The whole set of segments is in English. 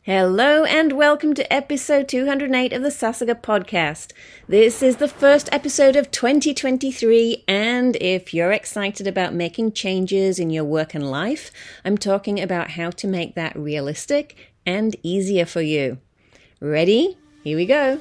Hello and welcome to episode 208 of the Sasuga podcast. This is the first episode of 2023, and if you're excited about making changes in your work and life, I'm talking about how to make that realistic and easier for you. Ready? Here we go.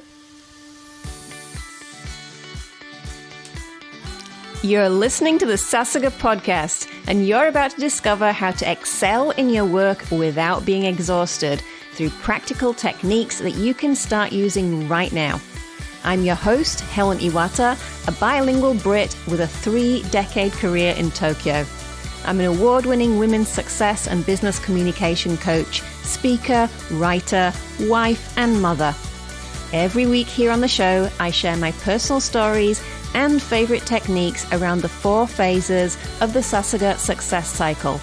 You're listening to the Sasuga podcast, and you're about to discover how to excel in your work without being exhausted through practical techniques that you can start using right now. I'm your host, Helen Iwata, a bilingual Brit with a 3-decade career in Tokyo. I'm an award-winning women's success and business communication coach, speaker, writer, wife, and mother. Every week here on the show, I share my personal stories and favorite techniques around the 4 phases of the Sasuga success cycle,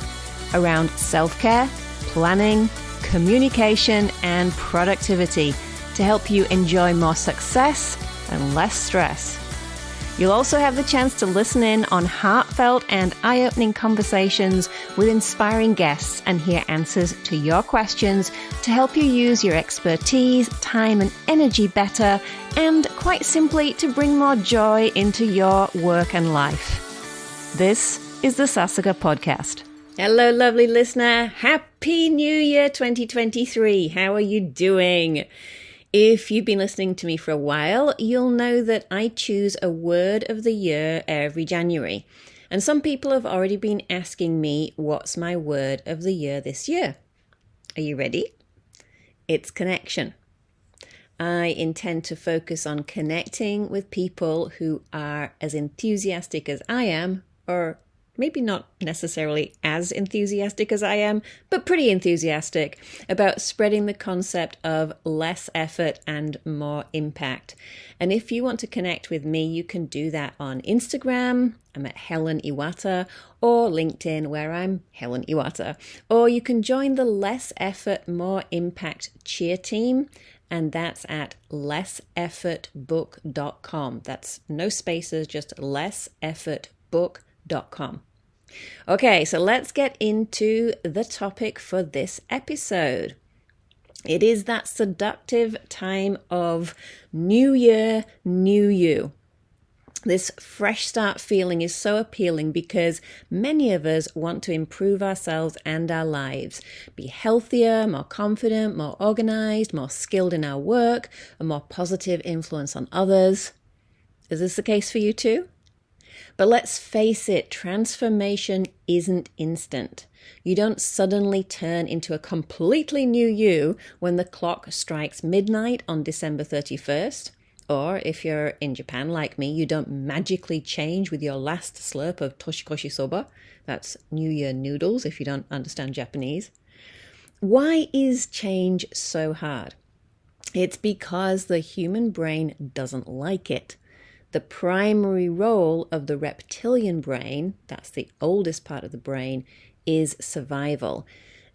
around self-care, planning, communication, and productivity to help you enjoy more success and less stress. You'll also have the chance to listen in on heartfelt and eye-opening conversations with inspiring guests and hear answers to your questions to help you use your expertise, time, and energy better, and quite simply to bring more joy into your work and life. This is the Sasuga podcast. Hello, lovely listener. Happy New Year 2023. How are you doing? If you've been listening to me for a while, you'll know that I choose a word of the year every January. And some people have already been asking me, what's my word of the year this year? Are you ready? It's connection. I intend to focus on connecting with people who are as enthusiastic as I am, or maybe not necessarily as enthusiastic as I am, but pretty enthusiastic about spreading the concept of less effort and more impact. And if you want to connect with me, you can do that on Instagram. I'm at Helen Iwata, or LinkedIn, where I'm Helen Iwata. Or you can join the Less Effort, More Impact cheer team, and that's at lesseffortbook.com. That's no spaces, just lesseffortbook.com. Okay, so let's get into the topic for this episode. It is that seductive time of New Year, New You. This fresh start feeling is so appealing because many of us want to improve ourselves and our lives, be healthier, more confident, more organized, more skilled in our work, a more positive influence on others. Is this the case for you too? But let's face it, transformation isn't instant. You don't suddenly turn into a completely new you when the clock strikes midnight on December 31st. Or if you're in Japan like me, you don't magically change with your last slurp of toshikoshi soba. That's New Year noodles if you don't understand Japanese. Why is change so hard? It's because the human brain doesn't like it. The primary role of the reptilian brain, that's the oldest part of the brain, is survival.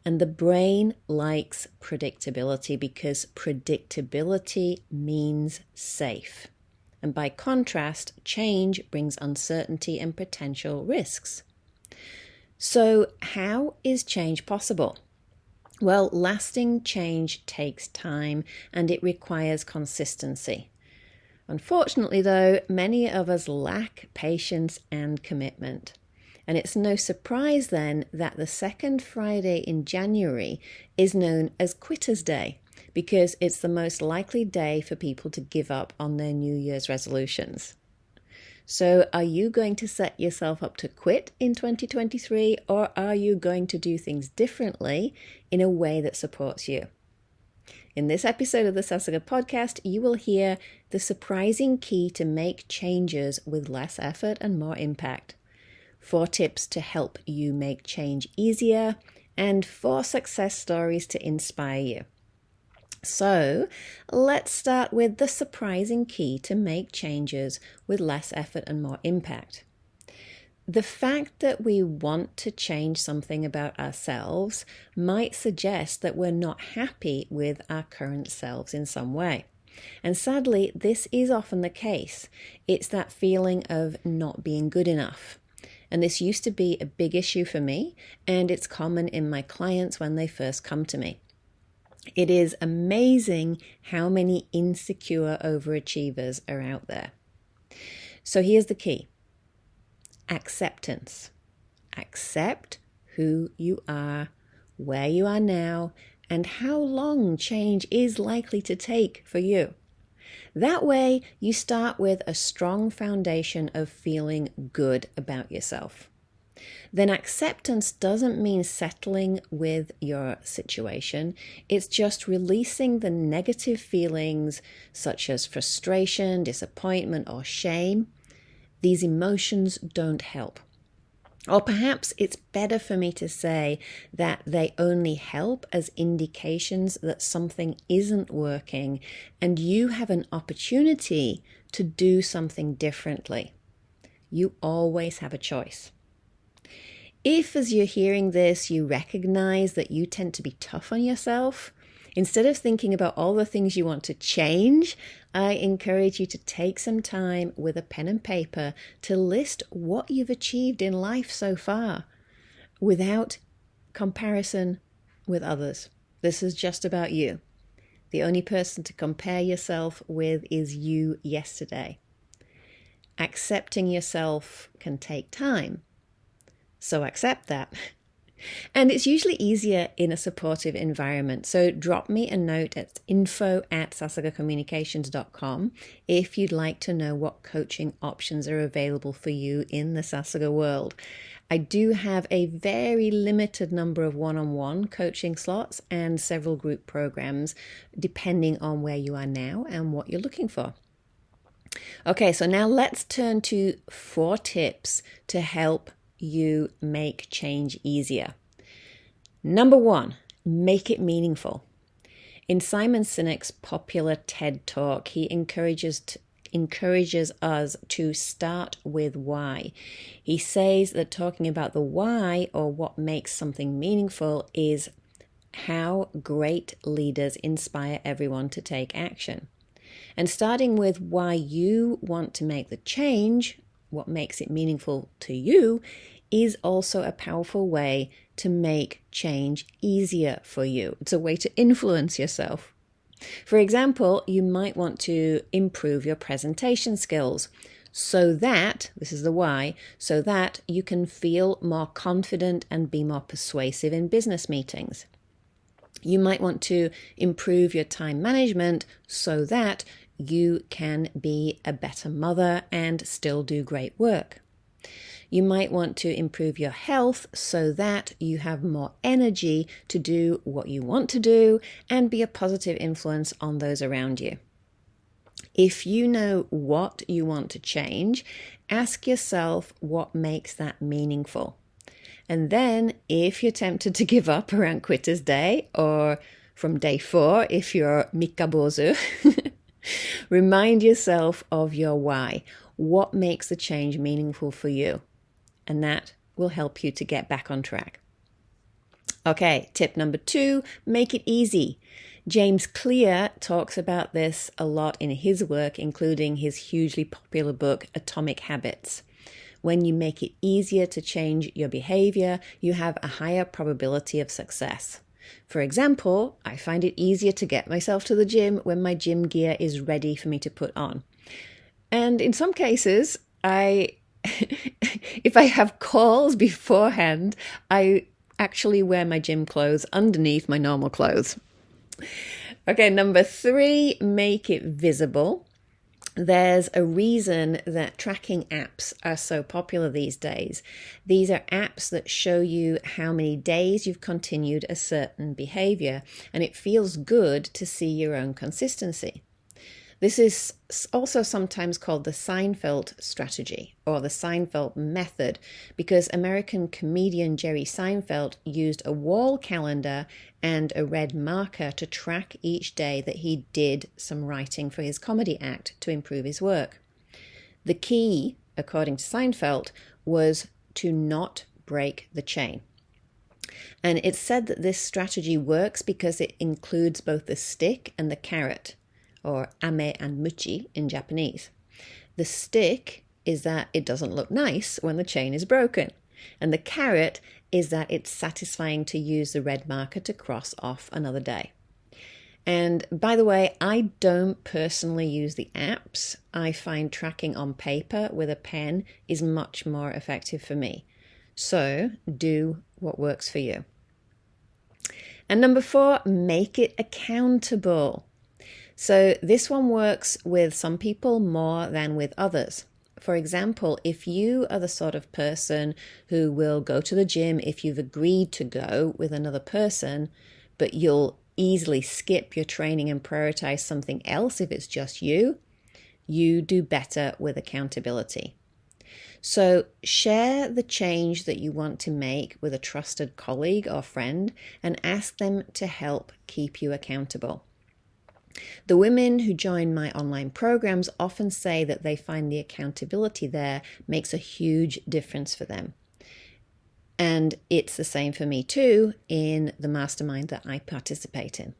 And the brain likes predictability because predictability means safe. And by contrast, change brings uncertainty and potential risks. So how is change possible? Well, lasting change takes time and it requires consistency. Unfortunately, though, many of us lack patience and commitment. And it's no surprise then that the second Friday in January is known as Quitter's Day because it's the most likely day for people to give up on their New Year's resolutions. So are you going to set yourself up to quit in 2023, or are you going to do things differently in a way that supports you? In this episode of the Sasuga podcast, you will hear the surprising key to make changes with less effort and more impact, 4 tips to help you make change easier, and 4 success stories to inspire you. So let's start with the surprising key to make changes with less effort and more impact. The fact that we want to change something about ourselves might suggest that we're not happy with our current selves in some way. And sadly, this is often the case. It's that feeling of not being good enough. And this used to be a big issue for me, and it's common in my clients when they first come to me. It is amazing how many insecure overachievers are out there. So here's the key: acceptance. Accept who you are, where you are now, and how long change is likely to take for you. That way, you start with a strong foundation of feeling good about yourself. Then acceptance doesn't mean settling with your situation. It's just releasing the negative feelings such as frustration, disappointment, or shame. These emotions don't help. Or perhaps it's better for me to say that they only help as indications that something isn't working and you have an opportunity to do something differently. You always have a choice. If, as you're hearing this, you recognize that you tend to be tough on yourself, instead of thinking about all the things you want to change, I encourage you to take some time with a pen and paper to list what you've achieved in life so far without comparison with others. This is just about you. The only person to compare yourself with is you yesterday. Accepting yourself can take time, so accept that. And it's usually easier in a supportive environment. So drop me a note at info@sasugacommunications.com if you'd like to know what coaching options are available for you in the Sasuga world. I do have a very limited number of one-on-one coaching slots and several group programs, depending on where you are now and what you're looking for. Okay, so now let's turn to 4 tips to help you make change easier. Number 1, make it meaningful. In Simon Sinek's popular TED Talk, he encourages us to start with why. He says that talking about the why, or what makes something meaningful, is how great leaders inspire everyone to take action. And starting with why you want to make the change, what makes it meaningful to you, is also a powerful way to make change easier for you. It's a way to influence yourself. For example, you might want to improve your presentation skills so that, this is the why, so that you can feel more confident and be more persuasive in business meetings. You might want to improve your time management so that you can be a better mother and still do great work. You might want to improve your health so that you have more energy to do what you want to do and be a positive influence on those around you. If you know what you want to change, ask yourself what makes that meaningful. And then if you're tempted to give up around Quitter's Day, or from day 4 if you're Mikabozu, remind yourself of your why. What makes the change meaningful for you? And that will help you to get back on track. Okay, tip number 2, make it easy. James Clear talks about this a lot in his work, including his hugely popular book, Atomic Habits. When you make it easier to change your behavior, you have a higher probability of success. For example, I find it easier to get myself to the gym when my gym gear is ready for me to put on. And in some cases, if I have calls beforehand, I actually wear my gym clothes underneath my normal clothes. Okay, number 3, make it visible. There's a reason that tracking apps are so popular these days. These are apps that show you how many days you've continued a certain behavior, and it feels good to see your own consistency. This is also sometimes called the Seinfeld strategy or the Seinfeld method, because American comedian Jerry Seinfeld used a wall calendar and a red marker to track each day that he did some writing for his comedy act to improve his work. The key, according to Seinfeld, was to not break the chain. And it's said that this strategy works because it includes both the stick and the carrot, or ame and muchi in Japanese. The stick is that it doesn't look nice when the chain is broken, and the carrot is that it's satisfying to use the red marker to cross off another day. And by the way, I don't personally use the apps. I find tracking on paper with a pen is much more effective for me. So do what works for you. And number 4, make it accountable. So this one works with some people more than with others. For example, if you are the sort of person who will go to the gym if you've agreed to go with another person, but you'll easily skip your training and prioritize something else if it's just you, you do better with accountability. So share the change that you want to make with a trusted colleague or friend and ask them to help keep you accountable. The women who join my online programs often say that they find the accountability there makes a huge difference for them. And it's the same for me too in the mastermind that I participate in.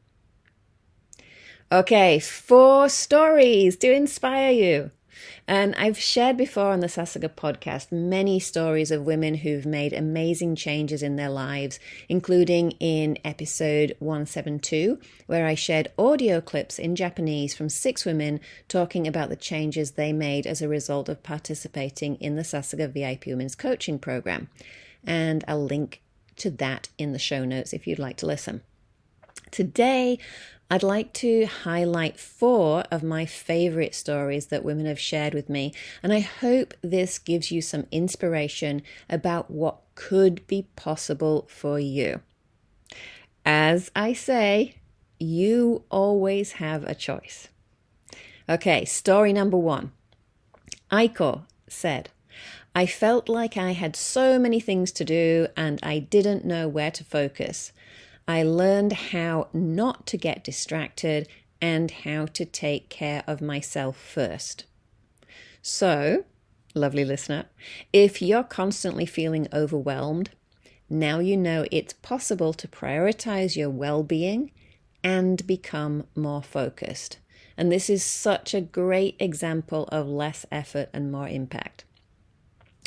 Okay, 4 stories to inspire you. And I've shared before on the Sasuga podcast many stories of women who've made amazing changes in their lives, including in episode 172, where I shared audio clips in Japanese from 6 women talking about the changes they made as a result of participating in the Sasuga VIP Women's Coaching Program. And I'll link to that in the show notes if you'd like to listen. Today, I'd like to highlight 4 of my favorite stories that women have shared with me, and I hope this gives you some inspiration about what could be possible for you. As I say, you always have a choice. Okay, story number 1. Aiko said, I felt like I had so many things to do and I didn't know where to focus. I learned how not to get distracted and how to take care of myself first. So, lovely listener, if you're constantly feeling overwhelmed, now you know it's possible to prioritize your well-being and become more focused. And this is such a great example of less effort and more impact.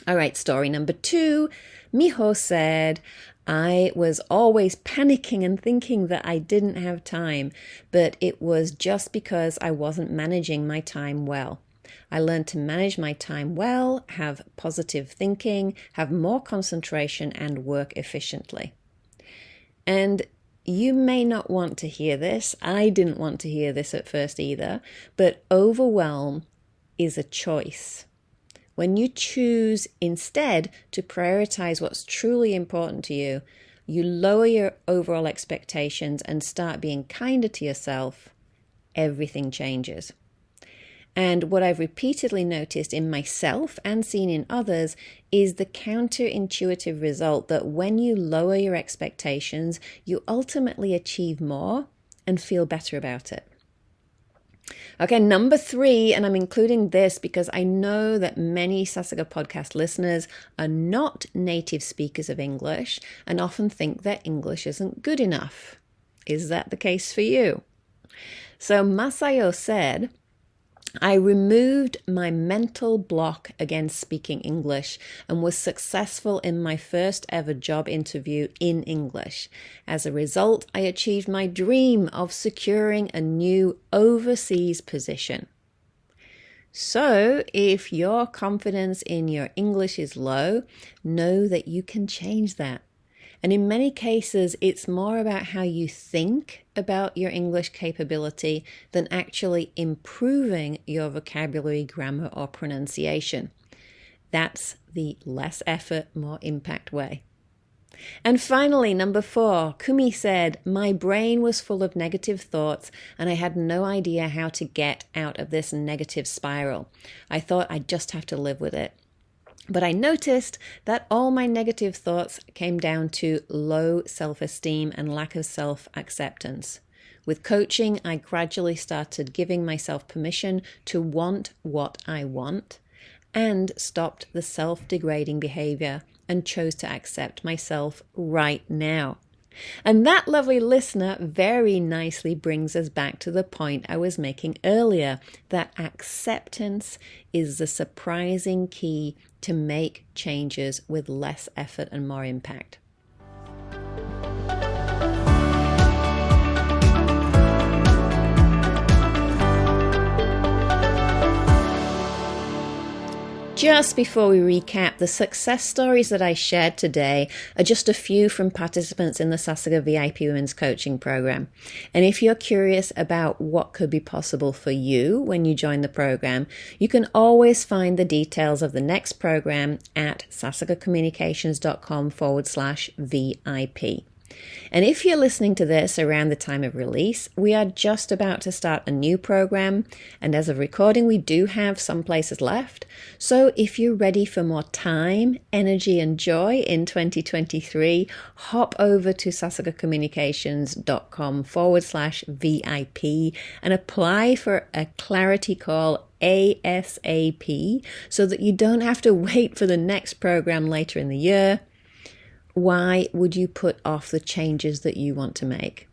All right, story number 2. Miho said, I was always panicking and thinking that I didn't have time, but it was just because I wasn't managing my time well. I learned to manage my time well, have positive thinking, have more concentration, and work efficiently. And you may not want to hear this. I didn't want to hear this at first either, but overwhelm is a choice. When you choose instead to prioritize what's truly important to you, you lower your overall expectations and start being kinder to yourself, everything changes. And what I've repeatedly noticed in myself and seen in others is the counterintuitive result that when you lower your expectations, you ultimately achieve more and feel better about it. Okay, number 3, and I'm including this because I know that many Sasuga podcast listeners are not native speakers of English and often think that English isn't good enough. Is that the case for you? So Masayo said, I removed my mental block against speaking English and was successful in my first ever job interview in English. As a result, I achieved my dream of securing a new overseas position. So, if your confidence in your English is low, know that you can change that. And in many cases, it's more about how you think about your English capability than actually improving your vocabulary, grammar, or pronunciation. That's the less effort, more impact way. And finally, number 4, Kumi said, my brain was full of negative thoughts and I had no idea how to get out of this negative spiral. I thought I'd just have to live with it. But I noticed that all my negative thoughts came down to low self-esteem and lack of self-acceptance. With coaching, I gradually started giving myself permission to want what I want and stopped the self-degrading behavior and chose to accept myself right now. And that lovely listener very nicely brings us back to the point I was making earlier, that acceptance is the surprising key to make changes with less effort and more impact. Just before we recap, the success stories that I shared today are just a few from participants in the Sasuga VIP Women's Coaching Program. And if you're curious about what could be possible for you when you join the program, you can always find the details of the next program at sasugacommunications.com/VIP. And if you're listening to this around the time of release, we are just about to start a new program. And as of recording, we do have some places left. So if you're ready for more time, energy, and joy in 2023, hop over to sasugacommunications.com/VIP and apply for a clarity call ASAP so that you don't have to wait for the next program later in the year. Why would you put off the changes that you want to make?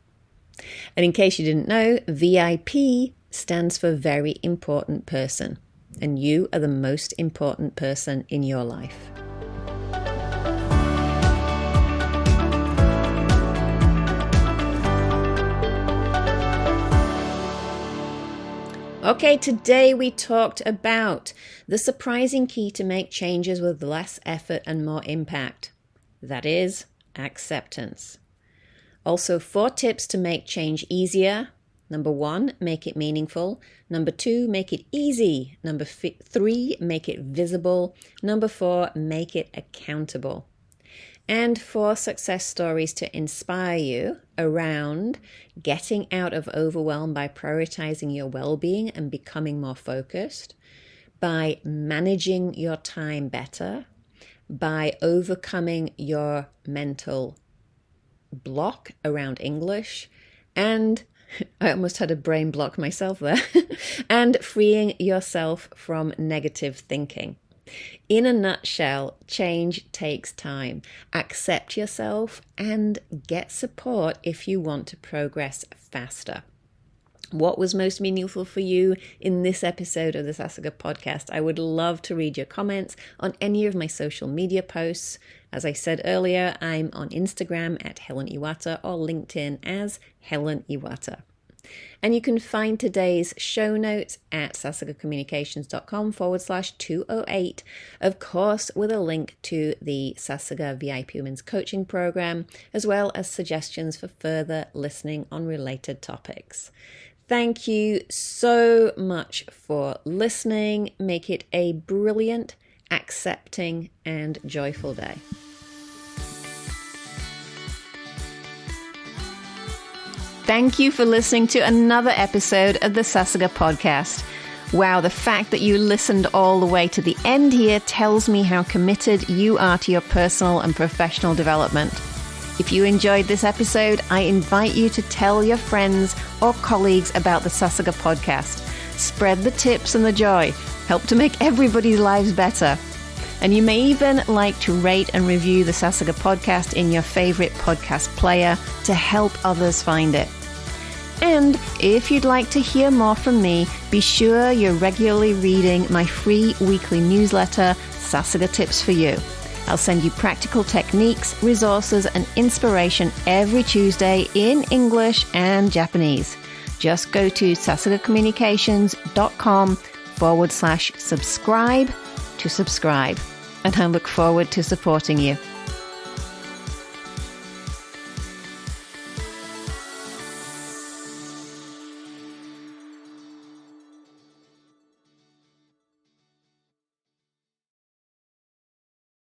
And in case you didn't know, VIP stands for very important person, and you are the most important person in your life. Okay, today we talked about the surprising key to make changes with less effort and more impact. That is acceptance. Also, 4 tips to make change easier. Number 1, make it meaningful. Number 2, make it easy. Number 3, make it visible. Number 4, make it accountable. And 4 success stories to inspire you around getting out of overwhelm by prioritizing your well-being and becoming more focused, by managing your time better, by overcoming your mental block around English, and I almost had a brain block myself there, and freeing yourself from negative thinking. In a nutshell, change takes time. Accept yourself and get support if you want to progress faster. What was most meaningful for you in this episode of the Sasuga podcast? I would love to read your comments on any of my social media posts. As I said earlier, I'm on Instagram at Helen Iwata or LinkedIn as Helen Iwata. And you can find today's show notes at sasugacommunications.com/208, of course, with a link to the Sasuga VIP Women's Coaching Program, as well as suggestions for further listening on related topics. Thank you so much for listening. Make it a brilliant, accepting, and joyful day. Thank you for listening to another episode of the Sasuga podcast. Wow, the fact that you listened all the way to the end here tells me how committed you are to your personal and professional development. If you enjoyed this episode, I invite you to tell your friends or colleagues about the Sasuga podcast. Spread the tips and the joy. Help to make everybody's lives better. And you may even like to rate and review the Sasuga podcast in your favorite podcast player to help others find it. And if you'd like to hear more from me, be sure you're regularly reading my free weekly newsletter, Sasuga Tips for You. I'll send you practical techniques, resources, and inspiration every Tuesday in English and Japanese. Just go to sasugacommunications.com/subscribe to subscribe. And I look forward to supporting you.